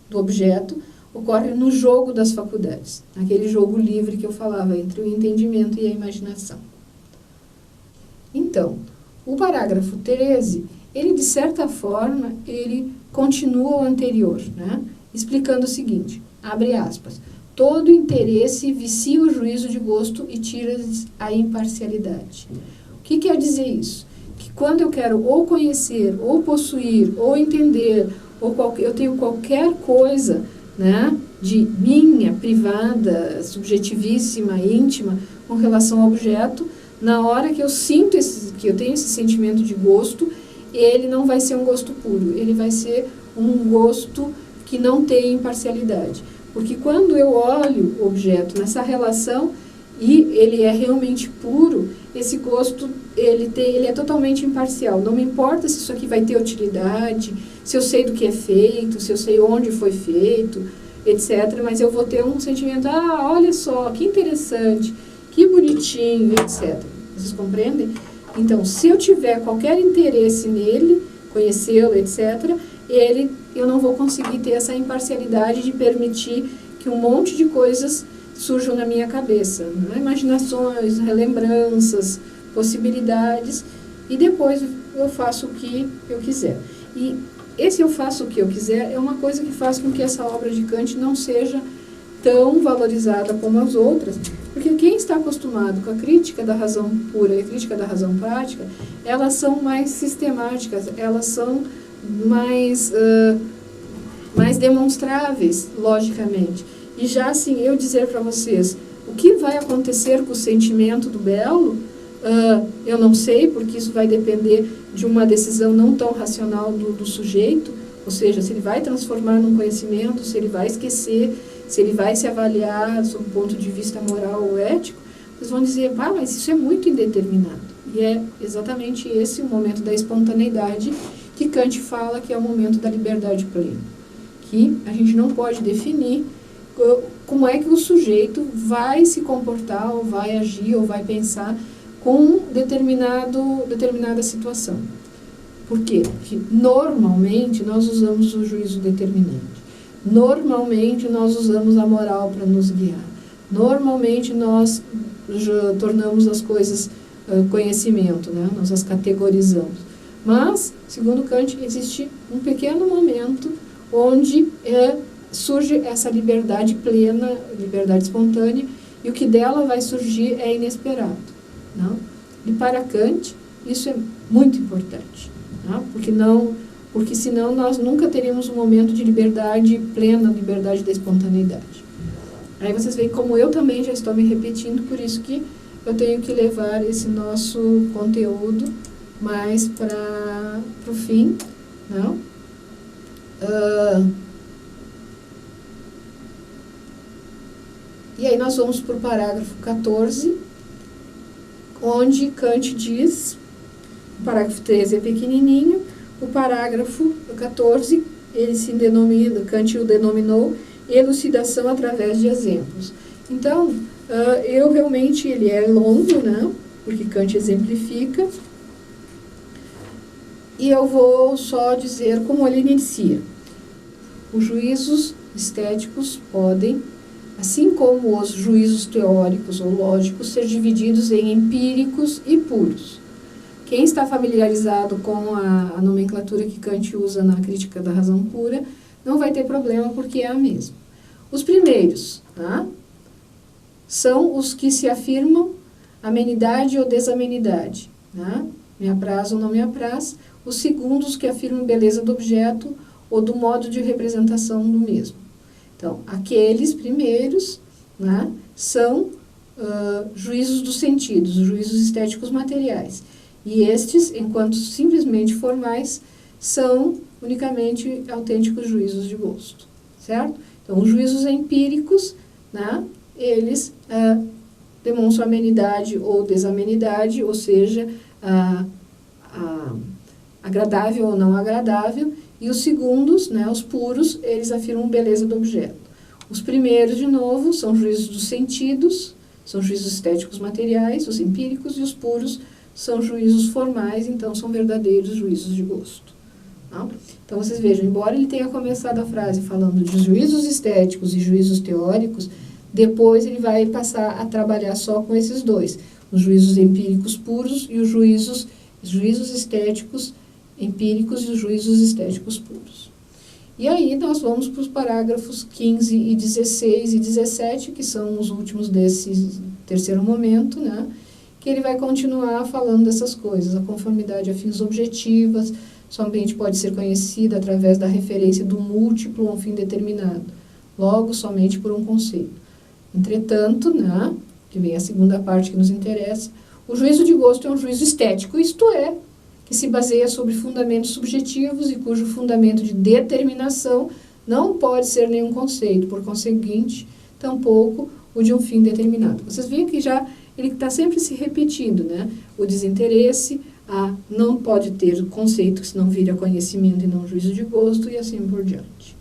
do objeto, ocorre no jogo das faculdades, naquele jogo livre que eu falava entre o entendimento e a imaginação. Então, o parágrafo 13, ele de certa forma, ele continua o anterior, né? Explicando o seguinte, abre aspas, todo interesse vicia o juízo de gosto e tira a imparcialidade. O que quer dizer isso? Que quando eu quero ou conhecer, ou possuir, ou entender, eu tenho qualquer coisa, né, de minha, privada, subjetivíssima, íntima, com relação ao objeto, na hora que eu sinto que eu tenho esse sentimento de gosto, ele não vai ser um gosto puro, ele vai ser um gosto que não tem imparcialidade. Porque quando eu olho o objeto nessa relação e ele é realmente puro, esse gosto ele é totalmente imparcial. Não me importa se isso aqui vai ter utilidade, se eu sei do que é feito, se eu sei onde foi feito, etc. Mas eu vou ter um sentimento, olha só, que interessante, que bonitinho, etc. Vocês compreendem? Então, se eu tiver qualquer interesse nele, conhecê-lo, etc., eu não vou conseguir ter essa imparcialidade de permitir que um monte de coisas surjam na minha cabeça, né? Imaginações, relembranças, possibilidades, e depois eu faço o que eu quiser. E esse eu faço o que eu quiser é uma coisa que faz com que essa obra de Kant não seja tão valorizada como as outras, porque quem está acostumado com a crítica da razão pura e a crítica da razão prática, elas são mais sistemáticas, elas são mais demonstráveis, logicamente. E já assim, eu dizer para vocês, o que vai acontecer com o sentimento do belo, eu não sei, porque isso vai depender de uma decisão não tão racional do sujeito, ou seja, se ele vai transformar num conhecimento, se ele vai esquecer, se ele vai se avaliar sob o ponto de vista moral ou ético, vocês vão dizer, mas isso é muito indeterminado. E é exatamente esse o momento da espontaneidade que Kant fala que é o momento da liberdade plena. Que a gente não pode definir como é que o sujeito vai se comportar, ou vai agir, ou vai pensar com determinada situação. Por quê? Porque normalmente nós usamos o juízo determinante. Normalmente nós usamos a moral para nos guiar. Normalmente nós tornamos as coisas conhecimento, né? Nós as categorizamos. Mas, segundo Kant, existe um pequeno momento onde surge essa liberdade plena, liberdade espontânea, e o que dela vai surgir é inesperado. Não? E para Kant, isso é muito importante, não? Porque senão nós nunca teríamos um momento de liberdade plena, liberdade da espontaneidade. Aí vocês veem como eu também já estou me repetindo, por isso que eu tenho que levar esse nosso conteúdo mais para o fim, não? E aí nós vamos para o parágrafo 14, onde Kant diz, o parágrafo 13 é pequenininho, o parágrafo 14, ele se denomina, Kant o denominou, elucidação através de exemplos. Então, eu realmente, ele é longo, né, porque Kant exemplifica, e eu vou só dizer como ele inicia. os juízos estéticos podem, assim como os juízos teóricos ou lógicos, ser divididos em empíricos e puros. Quem está familiarizado com a nomenclatura que Kant usa na Crítica da Razão Pura, não vai ter problema porque é a mesma. Os primeiros, tá, são os que se afirmam amenidade ou desamenidade, tá? Me apraz ou não me apraz. Os segundos que afirmam beleza do objeto ou do modo de representação do mesmo. Então, aqueles primeiros, né, são juízos dos sentidos, juízos estéticos materiais. E estes, enquanto simplesmente formais, são unicamente autênticos juízos de gosto, certo? Então, os juízos empíricos, né, eles demonstram amenidade ou desamenidade, ou seja, agradável ou não agradável, e os segundos, né, os puros, eles afirmam beleza do objeto. Os primeiros, de novo, são juízos dos sentidos, são juízos estéticos materiais, os empíricos, e os puros são juízos formais, então são verdadeiros juízos de gosto. Tá? Então, vocês vejam, embora ele tenha começado a frase falando de juízos estéticos e juízos teóricos, depois ele vai passar a trabalhar só com esses dois, os juízos empíricos puros e os juízos estéticos empíricos e os juízos estéticos puros. E aí nós vamos para os parágrafos 15 e 16 e 17, que são os últimos desse terceiro momento, né? Que ele vai continuar falando dessas coisas. A conformidade a fins objetivas somente pode ser conhecida através da referência do múltiplo a um fim determinado, logo somente por um conceito. Entretanto, né, que vem a segunda parte que nos interessa, o juízo de gosto é um juízo estético, isto é, que se baseia sobre fundamentos subjetivos e cujo fundamento de determinação não pode ser nenhum conceito, por conseguinte, tampouco o de um fim determinado. Vocês veem que já ele está sempre se repetindo, né? O desinteresse, não pode ter conceito que não vira conhecimento e não juízo de gosto e assim por diante.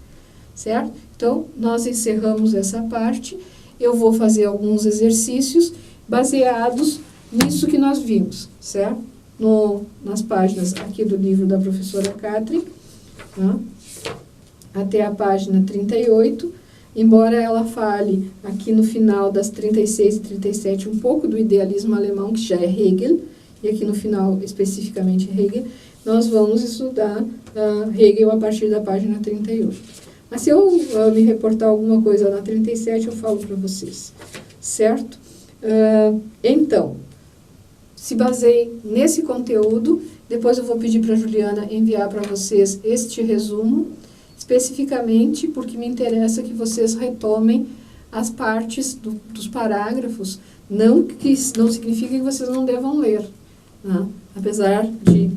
Certo? Então, nós encerramos essa parte. Eu vou fazer alguns exercícios baseados nisso que nós vimos, certo? Nas páginas aqui do livro da professora Catherine, tá? Até a página 38, embora ela fale aqui no final das 36 e 37 um pouco do idealismo alemão, que já é Hegel, e aqui no final especificamente Hegel, nós vamos estudar Hegel a partir da página 38. Mas se eu me reportar alguma coisa na 37, eu falo para vocês, certo? Então, se baseie nesse conteúdo, depois eu vou pedir para a Juliana enviar para vocês este resumo, especificamente porque me interessa que vocês retomem as partes dos parágrafos, não significa que vocês não devam ler, né? Apesar de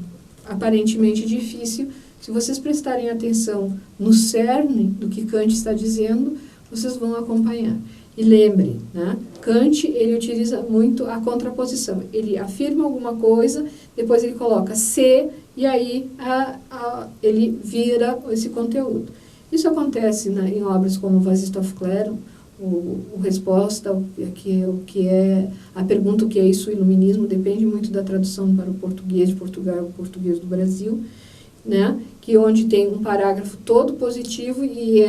aparentemente difícil, se vocês prestarem atenção no cerne do que Kant está dizendo, vocês vão acompanhar. E lembrem, né, Kant, ele utiliza muito a contraposição. Ele afirma alguma coisa, depois ele coloca se, e aí ele vira esse conteúdo. Isso acontece, né, em obras como Vasist of Claron, o Resposta, o que é a pergunta o que é isso, o iluminismo, depende muito da tradução para o português de Portugal, o português do Brasil, né, que onde tem um parágrafo todo positivo e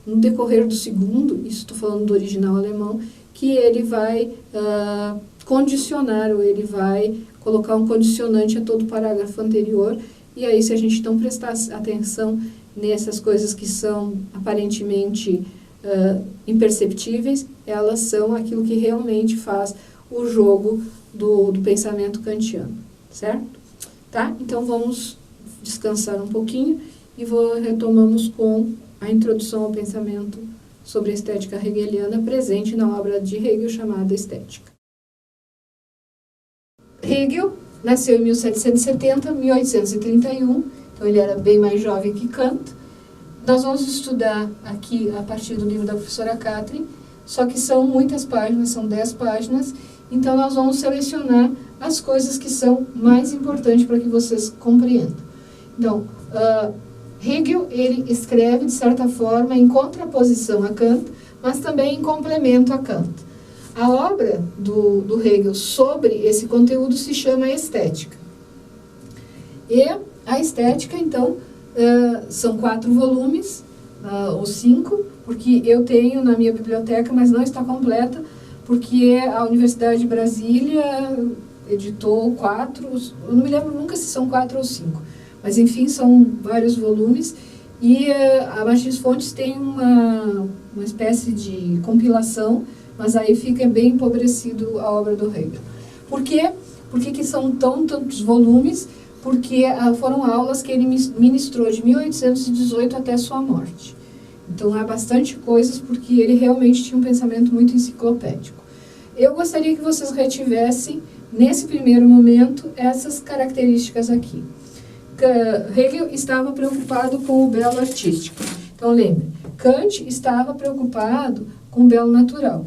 no decorrer do segundo, isso estou falando do original alemão, que ele vai condicionar, ou ele vai colocar um condicionante a todo o parágrafo anterior, e aí se a gente não prestar atenção nessas coisas que são aparentemente imperceptíveis, elas são aquilo que realmente faz o jogo do pensamento kantiano, certo? Tá? Então vamos descansar um pouquinho e retomamos com a introdução ao pensamento sobre a estética hegeliana presente na obra de Hegel chamada Estética. Hegel nasceu em 1770, 1831, então ele era bem mais jovem que Kant. Nós vamos estudar aqui a partir do livro da professora Catherine, só que são muitas páginas, são 10 páginas, então nós vamos selecionar as coisas que são mais importantes para que vocês compreendam. Então, Hegel, ele escreve, de certa forma, em contraposição a Kant, mas também em complemento a Kant. A obra do Hegel sobre esse conteúdo se chama Estética. E a Estética, então, são 4 volumes, os 5, porque eu tenho na minha biblioteca, mas não está completa, porque a Universidade de Brasília editou 4, eu não me lembro nunca se são 4 ou 5, mas enfim, são vários volumes, e a Martins Fontes tem uma espécie de compilação, mas aí fica bem empobrecido a obra do Hegel. Por quê? Por que são tantos volumes? Porque foram aulas que ele ministrou de 1818 até sua morte. Então, há bastante coisas, porque ele realmente tinha um pensamento muito enciclopédico. Eu gostaria que vocês retivessem, nesse primeiro momento, essas características aqui. Hegel estava preocupado com o belo artístico. Então, lembre, Kant estava preocupado com o belo natural.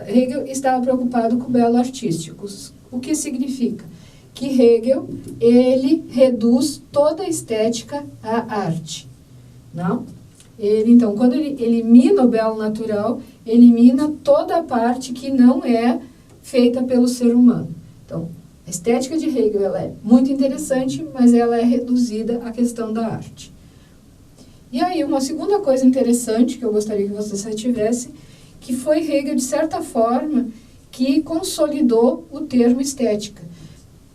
Hegel estava preocupado com o belo artístico. O que significa? Que Hegel, ele reduz toda a estética à arte. Não? Então, quando ele elimina o belo natural, elimina toda a parte que não é feita pelo ser humano. Então, a estética de Hegel ela é muito interessante, mas ela é reduzida à questão da arte. E aí, uma segunda coisa interessante que eu gostaria que vocês retivessem, que foi Hegel, de certa forma, que consolidou o termo estética.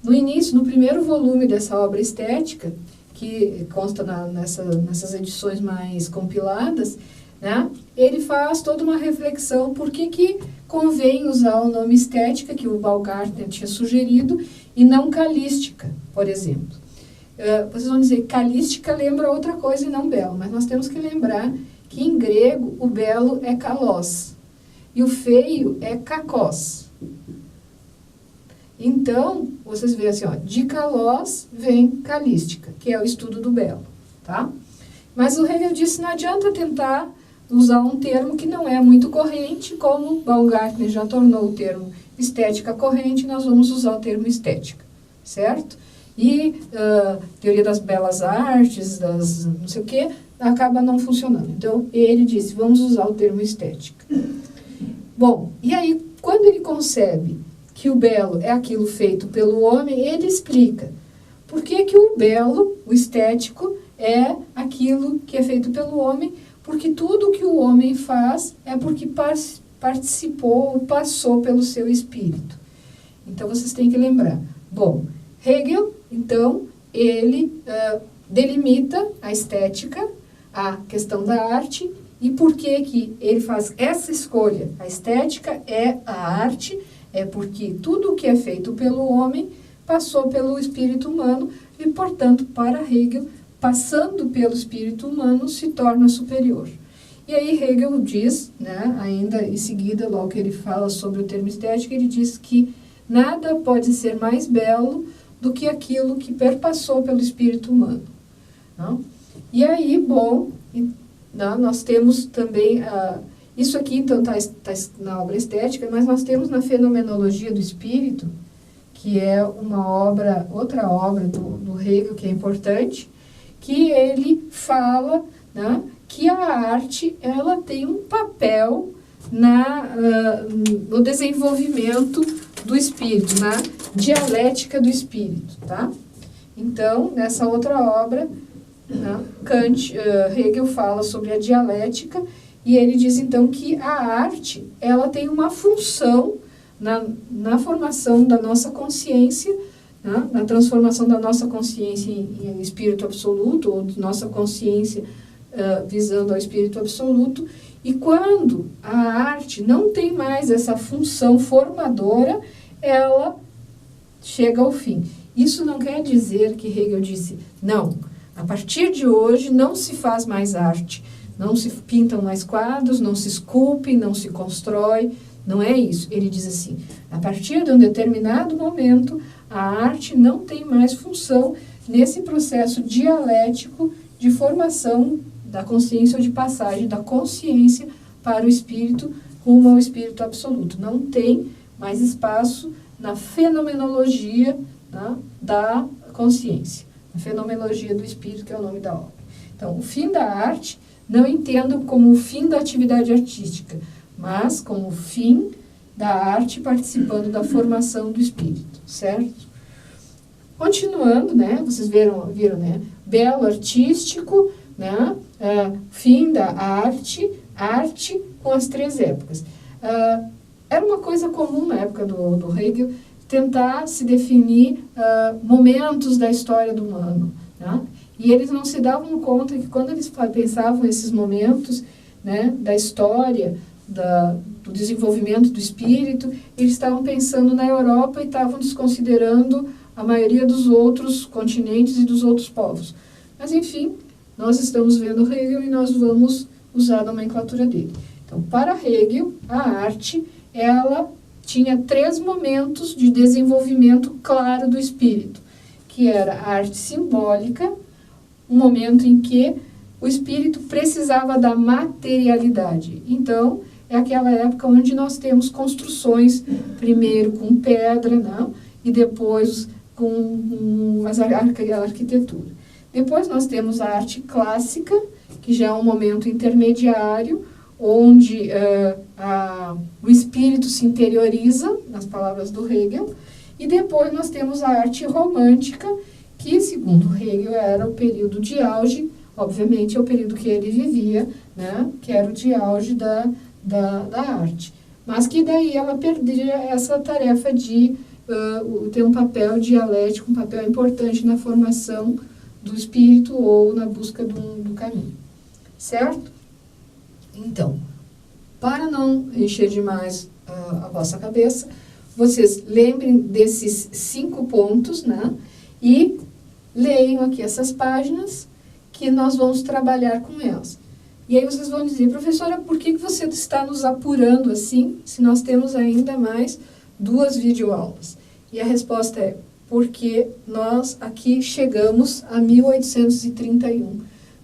No início, no primeiro volume dessa obra estética, que consta nessas edições mais compiladas, né, ele faz toda uma reflexão por que convém usar o nome estética, que o Baumgartner tinha sugerido, e não calística, por exemplo. Vocês vão dizer que calística lembra outra coisa e não belo, mas nós temos que lembrar que em grego o belo é kalos e o feio é kakos. Então, vocês veem assim, ó, de kalos vem calística, que é o estudo do belo, tá? Mas o Hegel disse, não adianta tentar usar um termo que não é muito corrente, como Baumgartner já tornou o termo estética corrente, nós vamos usar o termo estética, certo? E teoria das belas artes, das não sei o quê, acaba não funcionando. Então, ele disse, vamos usar o termo estética. Bom, e aí, quando ele concebe que o belo é aquilo feito pelo homem, ele explica por que o belo, o estético, é aquilo que é feito pelo homem, porque tudo que o homem faz é porque participou ou passou pelo seu espírito. Então, vocês têm que lembrar. Bom, Hegel, então, ele delimita a estética, a questão da arte, e por que ele faz essa escolha? A estética é a arte, é porque tudo o que é feito pelo homem passou pelo espírito humano e, portanto, para Hegel, passando pelo espírito humano, se torna superior. E aí Hegel diz, né, ainda em seguida, logo que ele fala sobre o termo estética, ele diz que nada pode ser mais belo do que aquilo que perpassou pelo espírito humano. Não? E aí, bom, não, nós temos também, isso aqui então está na obra estética, mas nós temos na Fenomenologia do Espírito, que é outra obra do Hegel que é importante, que ele fala, né, que a arte ela tem um papel no desenvolvimento do espírito, na dialética do espírito, tá? Então, nessa outra obra, né, Hegel fala sobre a dialética e ele diz então que a arte ela tem uma função na formação da nossa consciência, né, na transformação da nossa consciência em espírito absoluto, ou de nossa consciência visando ao espírito absoluto. E quando a arte não tem mais essa função formadora, ela chega ao fim. Isso não quer dizer que Hegel disse, não, a partir de hoje não se faz mais arte, não se pintam mais quadros, não se esculpe, não se constrói, não é isso. Ele diz assim, a partir de um determinado momento, a arte não tem mais função nesse processo dialético de formação da consciência ou de passagem da consciência para o espírito rumo ao espírito absoluto. Não tem mais espaço na fenomenologia, né, da consciência, a fenomenologia do espírito, que é o nome da obra. Então, o fim da arte, não entendo como o fim da atividade artística, mas como o fim da arte participando da formação do espírito, certo? Continuando, né, vocês viram, né, belo artístico, né, fim da arte com as 3 épocas. Era uma coisa comum na época do Hegel tentar se definir momentos da história do humano, né? E eles não se davam conta que quando eles pensavam esses momentos, né, da história, do desenvolvimento do espírito, eles estavam pensando na Europa e estavam desconsiderando a maioria dos outros continentes e dos outros povos. Mas, enfim, nós estamos vendo Hegel e nós vamos usar a nomenclatura dele. Então, para Hegel, a arte, ela tinha 3 momentos de desenvolvimento claro do espírito, que era a arte simbólica, um momento em que o espírito precisava da materialidade. Então, é aquela época onde nós temos construções, primeiro com pedra, não? E depois com a arquitetura. Depois nós temos a arte clássica, que já é um momento intermediário, onde o espírito se interioriza, nas palavras do Hegel, e depois nós temos a arte romântica, que, segundo Hegel, era o período de auge, obviamente é o período que ele vivia, né, que era o de auge da arte. Mas que daí ela perdia essa tarefa de ter um papel dialético, um papel importante na formação do espírito ou na busca do caminho. Certo? Então, para não encher demais a vossa cabeça, vocês lembrem desses 5 pontos, né? E leiam aqui essas páginas que nós vamos trabalhar com elas. E aí vocês vão dizer, professora, por que você está nos apurando assim, se nós temos ainda mais 2 videoaulas? E a resposta é, porque nós aqui chegamos a 1831.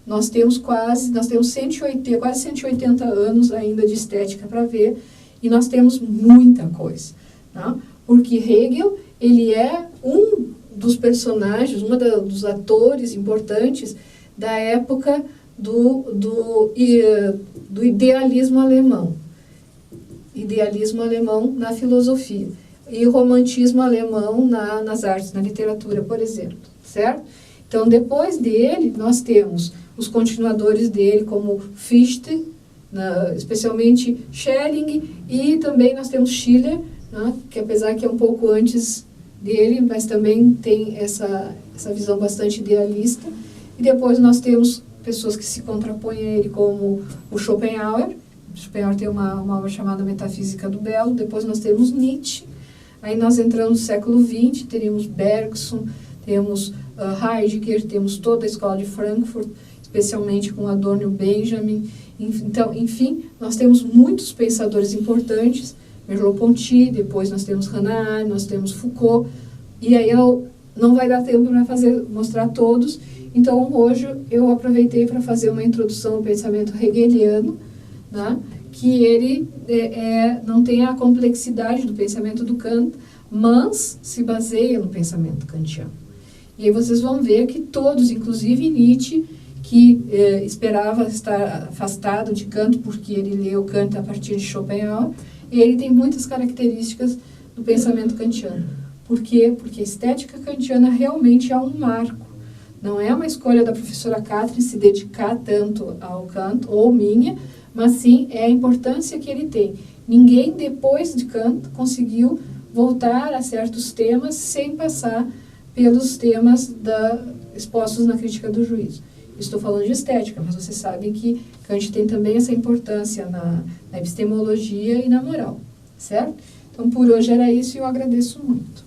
Nós temos quase 180 anos ainda de estética para ver, e nós temos muita coisa, tá? Porque Hegel, ele é um dos personagens, dos atores importantes da época do idealismo alemão. Idealismo alemão na filosofia. E o romantismo alemão nas artes, na literatura, por exemplo. Certo? Então, depois dele, nós temos os continuadores dele, como Fichte, especialmente Schelling, e também nós temos Schiller, né, que apesar que é um pouco antes dele, mas também tem essa visão bastante idealista. E depois nós temos pessoas que se contrapõem a ele, como o Schopenhauer. O Schopenhauer tem uma obra chamada Metafísica do Belo. Depois nós temos Nietzsche. Aí nós entramos no século XX, teríamos Bergson, temos Heidegger, temos toda a escola de Frankfurt, especialmente com Adorno e Benjamin. Então, enfim, nós temos muitos pensadores importantes, Merleau-Ponty, depois nós temos Hannah Arendt, nós temos Foucault, e aí não vai dar tempo para mostrar todos. Então, hoje eu aproveitei para fazer uma introdução ao pensamento hegeliano, né, que ele não tem a complexidade do pensamento do Kant, mas se baseia no pensamento kantiano. E aí vocês vão ver que todos, inclusive Nietzsche, que esperava estar afastado de Kant, porque ele leu Kant a partir de Schopenhauer, ele tem muitas características do pensamento kantiano. Por quê? Porque a estética kantiana realmente é um marco. Não é uma escolha da professora Catherine se dedicar tanto ao Kant, ou minha, mas sim é a importância que ele tem. Ninguém, depois de Kant, conseguiu voltar a certos temas sem passar pelos temas expostos na crítica do juízo. Estou falando de estética, mas vocês sabem que Kant tem também essa importância na epistemologia e na moral, certo? Então, por hoje era isso e eu agradeço muito.